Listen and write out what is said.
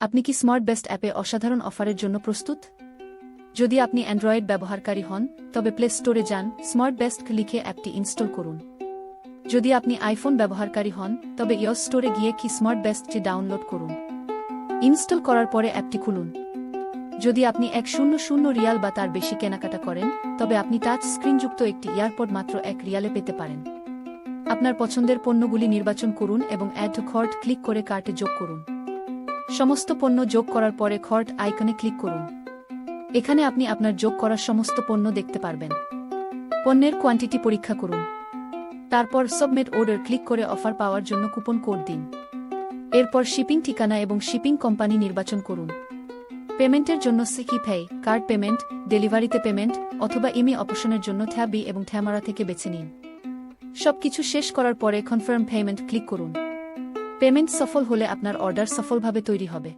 আপনি কি smart best অ্যাপে অসাধারণ অফারের জন্য প্রস্তুত? যদি আপনি অ্যান্ড্রয়েড ব্যবহারকারী হন, তবে প্লে স্টোরে যান, স্মার্ট বেস্ট লিখে অ্যাপটি ইনস্টল করুন। যদি আপনি আইফোন ব্যবহারকারী হন, তবে ইয়স স্টোরে গিয়ে কি স্মার্ট বেস্টটি ডাউনলোড করুন। ইনস্টল করার পরে অ্যাপটি খুলুন। যদি আপনি 100 রিয়াল বা তার বেশি কেনাকাটা করেন, তবে আপনি টাচ স্ক্রিনযুক্ত একটি ইয়ারপড মাত্র 1 রিয়ালে পেতে পারেন। আপনার পছন্দের পণ্যগুলি নির্বাচন করুন এবং অ্যাড টু কার্ট ক্লিক করে কার্টে যোগ করুন। সমস্ত পণ্য যোগ করার পরে কার্ট আইকনে ক্লিক করুন। এখানে আপনি আপনার যোগ করা সমস্ত পণ্য দেখতে পারবেন। পণ্যের কোয়ান্টিটি পরীক্ষা করুন। তারপর সাবমিট অর্ডার ক্লিক করে অফার পাওয়ার জন্য কুপন কোড দিন। এরপর শিপিং ঠিকানা এবং শিপিং কোম্পানি নির্বাচন করুন। পেমেন্টের জন্য সিকি পে, কার্ড পেমেন্ট, ডেলিভারিতে পেমেন্ট অথবা ইমি অপশনের জন্য ট্যাব এবং থ্যামারা থেকে বেছে নিন। সবকিছু শেষ করার পরে কনফার্ম পেমেন্ট ক্লিক করুন। পেমেন্ট সফল হলে আপনার অর্ডার সফলভাবে তৈরি হবে।